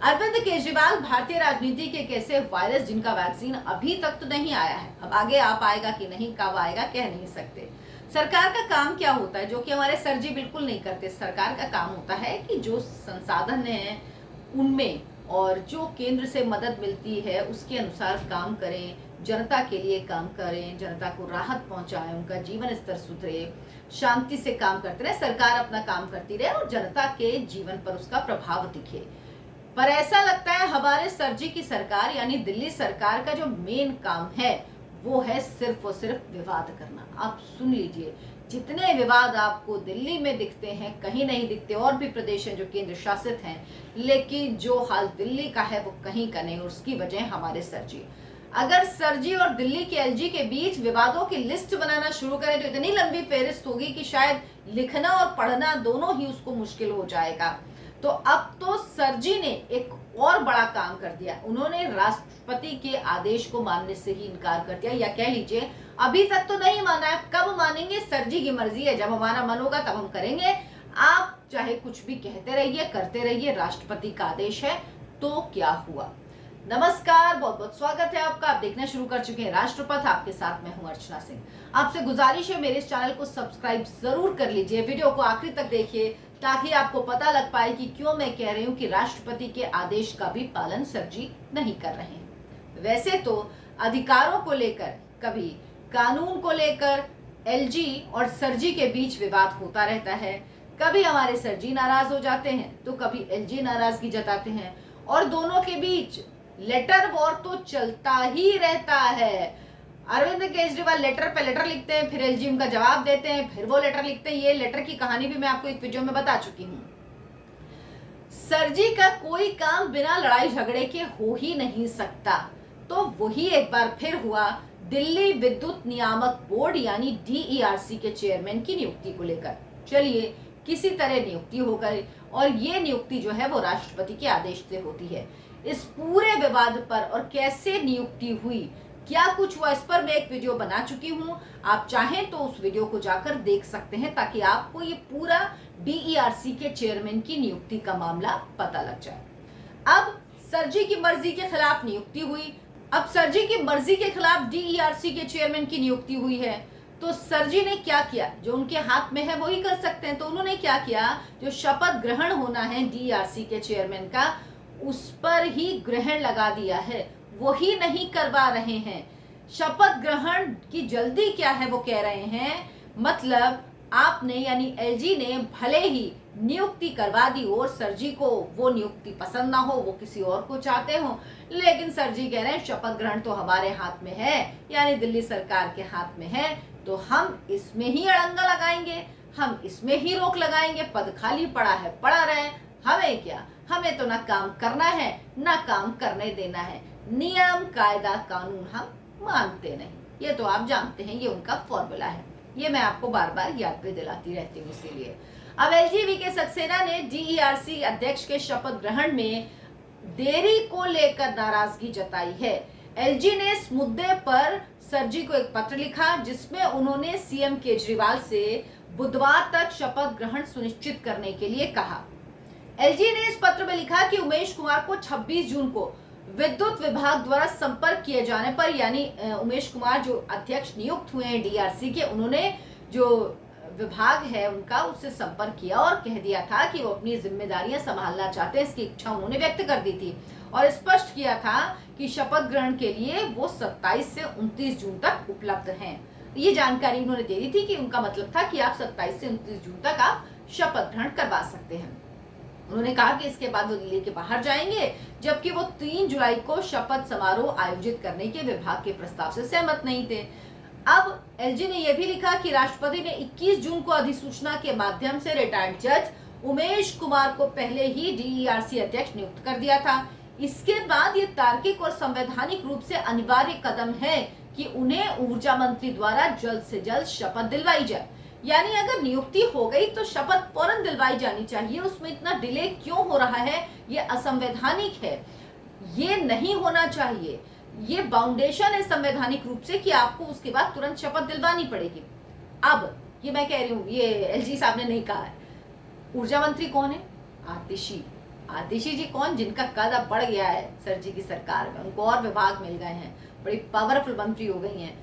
अरविंद केजरीवाल भारतीय राजनीति के एक ऐसे वायरस जिनका वैक्सीन अभी तक तो नहीं आया है। अब आगे आप आएगा कि नहीं, कब आएगा कह नहीं सकते। सरकार का काम क्या होता है, जो कि हमारे सर जी बिल्कुल नहीं करते। सरकार का काम होता है कि जो संसाधन है उनमें और जो केंद्र से मदद मिलती है उसके अनुसार काम करें, जनता के लिए काम करें, जनता को राहत पहुंचाएं, उनका जीवन स्तर सुधरे, शांति से काम करते रहे, सरकार अपना काम करती रहे और जनता के जीवन पर उसका प्रभाव दिखे। पर ऐसा लगता है हमारे सर जी की सरकार यानी दिल्ली सरकार का जो मेन काम है वो है सिर्फ और सिर्फ विवाद करना। आप सुन लीजिए, जितने विवाद आपको दिल्ली में दिखते हैं कहीं नहीं दिखते। और भी प्रदेश हैं जो केंद्र शासित हैं, लेकिन जो हाल दिल्ली का है वो कहीं का नहीं। और उसकी वजह हमारे सर जी। अगर सर जी और दिल्ली के एलजी के बीच विवादों की लिस्ट बनाना शुरू करें तो इतनी लंबी फेहरिस्त होगी कि शायद लिखना और पढ़ना दोनों ही उसको मुश्किल हो जाएगा। तो अब तो सर जी ने एक और बड़ा काम कर दिया। उन्होंने राष्ट्रपति के आदेश को मानने से ही इनकार कर दिया, या कह लीजिए अभी तक तो नहीं माना है। कब मानेंगे, सर जी की मर्जी है। जब हमारा मन होगा तब हम करेंगे। आप चाहे कुछ भी कहते रहिए, करते रहिए, राष्ट्रपति का आदेश है तो क्या हुआ। नमस्कार, बहुत बहुत स्वागत है आपका। आप देखना शुरू कर चुके हैं राष्ट्रपथ। आपके साथ मैं हूं अर्चना सिंह। आपसे गुजारिश है मेरे इस चैनल को सब्सक्राइब जरूर कर लीजिए, वीडियो को आखिरी तक देखिए ताकि आपको पता लग पाए कि क्यों मैं कह रही हूँ कि राष्ट्रपति के आदेश का भी पालन सर जी नहीं कर रहे हैं। वैसे तो अधिकारों को लेकर, कभी कानून को लेकर एलजी और सर जी के बीच विवाद होता रहता है। कभी हमारे सर जी नाराज हो जाते हैं तो कभी एलजी नाराजगी जताते हैं और दोनों के बीच लेटर वॉर तो चलता ही रहता है। अरविंद केजरीवाल लेटर पे लेटर लिखते हैं, फिर एलजी उनका जवाब देते हैं, फिर वो लेटर लिखते हैं। ये लेटर की कहानी भी मैं आपको एक वीडियो में बता चुकी हूँ। सर जी का कोई काम बिना लड़ाई झगड़े के हो ही नहीं सकता। तो वही एक बार फिर हुआ दिल्ली विद्युत नियामक बोर्ड यानी डीईआरसी के चेयरमैन की नियुक्ति को लेकर। चलिए, किसी तरह नियुक्ति हो गई और ये नियुक्ति जो है वो राष्ट्रपति के आदेश से होती है। इस पूरे विवाद पर और कैसे नियुक्ति हुई, क्या कुछ हुआ, इस पर मैं एक वीडियो बना चुकी हूं। आप चाहें तो उस वीडियो को जाकर देख सकते हैं ताकि आपको ये पूरा डीईआरसी के चेयरमैन की नियुक्ति का मामला पता लग जाए। अब सर जी की मर्जी के खिलाफ नियुक्ति हुई। अब सर जी की मर्जी के खिलाफ डीईआरसी के चेयरमैन की नियुक्ति हुई है तो सर जी ने क्या किया, जो उनके हाथ में है वही कर सकते हैं। तो उन्होंने क्या किया, जो शपथ ग्रहण होना है डीईआरसी के चेयरमैन का, उस पर ही ग्रहण लगा दिया है, वही नहीं करवा रहे हैं। शपथ ग्रहण की जल्दी क्या है वो कह रहे हैं, मतलब आपने यानी एलजी ने भले ही नियुक्ति करवा दी और सर जी को वो नियुक्ति पसंद ना हो, वो किसी और को चाहते हो, लेकिन सर जी कह रहे हैं शपथ ग्रहण तो हमारे हाथ में है, यानी दिल्ली सरकार के हाथ में है, तो हम इसमें ही अड़ंगा लगाएंगे, हम इसमें ही रोक लगाएंगे। पद खाली पड़ा है, पड़ा रहे, हमें क्या, हमें तो ना काम करना है ना काम करने देना है। नियम कायदा कानून हम मानते नहीं, ये तो आप जानते हैं, ये उनका फॉर्मूला है। ये मैं आपको बार बार याद पे दिलाती रहती हूँ। इसीलिए अब एलजीवी के सक्सेना ने डीईआरसी अध्यक्ष के शपथ ग्रहण में देरी को लेकर नाराजगी जताई है। एलजी ने इस मुद्दे पर सर जी को एक पत्र लिखा जिसमें उन्होंने सीएम केजरीवाल से बुधवार तक शपथ ग्रहण सुनिश्चित करने के लिए कहा। एलजी ने इस पत्र में लिखा कि उमेश कुमार को 26 जून को विद्युत विभाग द्वारा संपर्क किए जाने पर, यानी उमेश कुमार जो अध्यक्ष नियुक्त हुए हैं डीआरसी के, उन्होंने जो विभाग है उनका उससे संपर्क किया और कह दिया था कि वो अपनी जिम्मेदारियां संभालना चाहते हैं। इसकी इच्छा उन्होंने व्यक्त कर दी थी और स्पष्ट किया था कि शपथ ग्रहण के लिए वो 27 से 29 जून तक उपलब्ध हैं। ये जानकारी उन्होंने दे दी थी कि उनका मतलब था कि आप 27 से 29 जून तक आप शपथ ग्रहण करवा सकते हैं। उन्होंने कहा कि इसके बाद वो दिल्ली के बाहर जाएंगे, जबकि वो 3 जुलाई को शपथ समारोह आयोजित करने के विभाग के प्रस्ताव से सहमत नहीं थे। अब एलजी ने यह भी लिखा कि राष्ट्रपति ने 21 जून को अधिसूचना के माध्यम से रिटायर्ड जज उमेश कुमार को पहले ही डीईआरसी अध्यक्ष नियुक्त कर दिया था। इसके बाद ये तार्किक और संवैधानिक रूप से अनिवार्य कदम है कि उन्हें ऊर्जा मंत्री द्वारा जल्द से जल्द शपथ दिलवाई जाए। यानी अगर नियुक्ति हो गई तो शपथ फौरन दिलवाई जानी चाहिए। उसमें इतना डिले क्यों हो रहा है, ये असंवैधानिक है, ये नहीं होना चाहिए। ये बाउंडेशन है संवैधानिक रूप से कि आपको उसके बाद तुरंत शपथ दिलवानी पड़ेगी। अब ये मैं कह रही हूँ, ये एलजी साहब ने नहीं कहा है। ऊर्जा मंत्री कौन है? आतिशी। आतिशी जी कौन, जिनका कद अब बढ़ गया है सर जी की सरकार में, उनको और विभाग मिल गए हैं, बड़ी पावरफुल मंत्री हो गई हैं।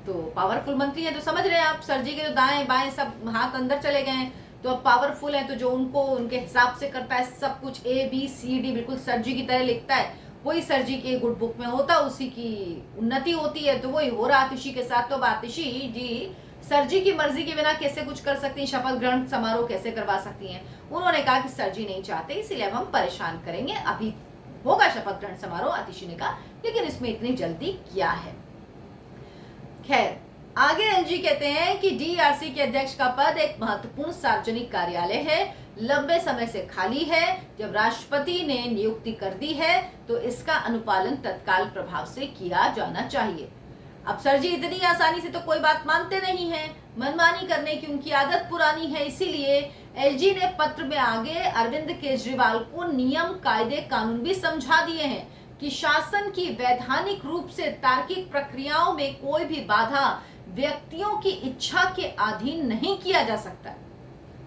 तो पावरफुल मंत्री हैं तो समझ रहे हैं आप, सर जी के जो दाएं बाएं सब हाथ अंदर चले गए हैं, तो अब पावरफुल है तो जो उनको उनके हिसाब से करता है सब कुछ, ABCD बिल्कुल सर जी की तरह लिखता है, वही सर जी के गुड बुक में होता, उसी की उन्नति होती है। तो वही हो रहा आतिशी के साथ। तो अब आतिशी जी सर जी की मर्जी के बिना कैसे कुछ कर सकती हैं, शपथ ग्रहण समारोह कैसे करवा सकती हैं? उन्होंने कहा कि सर जी नहीं चाहते, इसीलिए अब हम परेशान करेंगे, अभी होगा शपथ ग्रहण समारोह, आतिशी ने कहा, लेकिन इसमें इतनी जल्दी क्या है। खैर आगे एलजी कहते हैं कि डीआरसी के अध्यक्ष का पद एक महत्वपूर्ण सार्वजनिक कार्यालय है, लंबे समय से खाली है, जब राष्ट्रपति ने नियुक्ति कर दी है तो इसका अनुपालन तत्काल प्रभाव से किया जाना चाहिए। अब सर जी इतनी आसानी से तो कोई बात मानते नहीं हैं, मनमानी करने की उनकी आदत पुरानी है, इसीलिए एलजी ने पत्र में आगे अरविंद केजरीवाल को नियम कायदे कानून भी समझा दिए हैं कि शासन की वैधानिक रूप से तार्किक प्रक्रियाओं में कोई भी बाधा व्यक्तियों की इच्छा के अधीन नहीं किया जा सकता।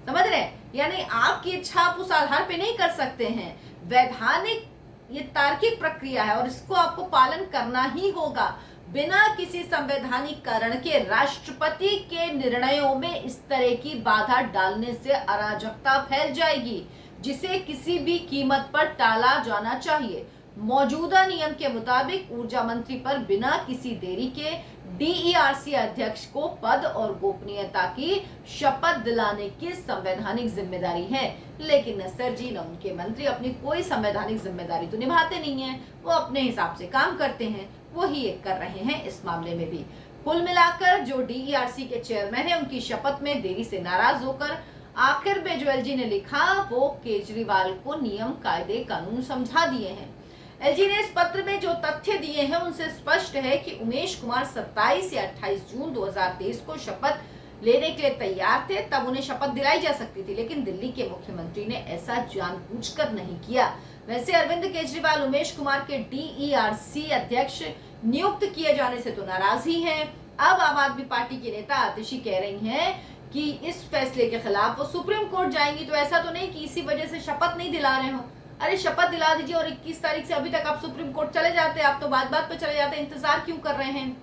समझ रहे हैं? यानी आपकी इच्छा आप उस आधार पे नहीं कर सकते हैं, वैधानिक ये तार्किक प्रक्रिया है और इसको आपको पालन करना ही होगा। बिना किसी संवैधानिक कारण के राष्ट्रपति के निर्णयों में इस तरह की बाधा डालने से अराजकता फैल जाएगी, जिसे किसी भी कीमत पर टाला जाना चाहिए। मौजूदा नियम के मुताबिक ऊर्जा मंत्री पर बिना किसी देरी के डीईआरसी अध्यक्ष को पद और गोपनीयता की शपथ दिलाने की संवैधानिक जिम्मेदारी है, लेकिन न सर जी न उनके मंत्री अपनी कोई संवैधानिक जिम्मेदारी तो निभाते नहीं हैं, वो अपने हिसाब से काम करते हैं, वही एक कर रहे हैं इस मामले में भी। कुल मिलाकर जो डीईआरसी के चेयरमैन है उनकी शपथ में देरी से नाराज होकर आखिर में जो एलजी ने लिखा वो केजरीवाल को नियम कायदे कानून समझा दिए हैं। एलजी ने इस पत्र में जो तथ्य दिए हैं उनसे स्पष्ट है कि उमेश कुमार 27 या 28 जून 2023 को शपथ लेने के लिए तैयार थे, तब उन्हें शपथ दिलाई जा सकती थी, लेकिन दिल्ली के मुख्यमंत्री ने ऐसा जानबूझकर नहीं किया। वैसे अरविंद केजरीवाल उमेश कुमार के डीईआरसी अध्यक्ष नियुक्त किए जाने से तो नाराज ही हैं। अब आम आदमी पार्टी के नेता आतिशी कह रही हैं कि इस फैसले के खिलाफ वो सुप्रीम कोर्ट जाएंगी, तो ऐसा तो नहीं कि इसी वजह से शपथ नहीं दिला रहे हो। अरे शपथ दिला दीजिए और 21 तारीख से अभी तक आप सुप्रीम कोर्ट चले जाते, आप तो बात बात पे चले जाते, इंतजार क्यों कर रहे हैं?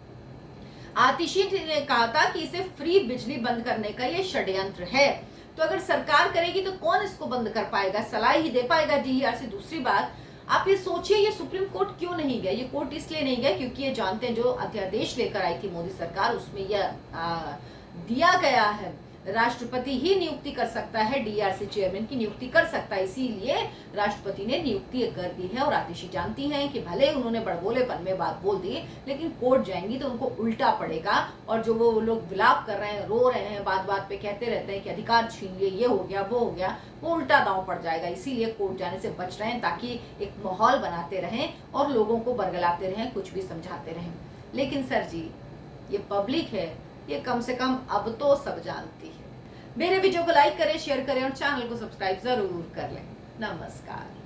आतिशी ने कहा था कि इसे फ्री बिजली बंद करने का ये षड्यंत्र है, तो अगर सरकार करेगी तो कौन इसको बंद कर पाएगा, सलाह ही दे पाएगा डीईआरसी। दूसरी बात, आप ये सोचिए ये सुप्रीम कोर्ट क्यों नहीं गया? ये कोर्ट इसलिए नहीं गया क्योंकि ये जानते हैं जो अध्यादेश लेकर आई थी मोदी सरकार उसमें यह दिया गया है राष्ट्रपति ही नियुक्ति कर सकता है, डीआरसी चेयरमैन की नियुक्ति कर सकता है, इसीलिए राष्ट्रपति ने नियुक्ति कर दी है। और आतिशी जानती हैं कि भले उन्होंने बड़बोलेपन में बात बोल दी, लेकिन कोर्ट जाएंगी तो उनको उल्टा पड़ेगा, और जो वो लोग विलाप कर रहे हैं, रो रहे हैं, बात बात पे कहते रहते हैं कि अधिकार छीन लिए, ये हो गया वो हो गया, वो उल्टा दांव पड़ जाएगा। इसीलिए कोर्ट जाने से बच रहे हैं ताकि एक माहौल बनाते रहें और लोगों को बरगलाते रहें, कुछ भी समझाते रहें। लेकिन सर जी ये पब्लिक है, ये कम से कम अब तो सब जानती है। मेरे वीडियो को लाइक करें, शेयर करें और चैनल को सब्सक्राइब जरूर कर लें। नमस्कार।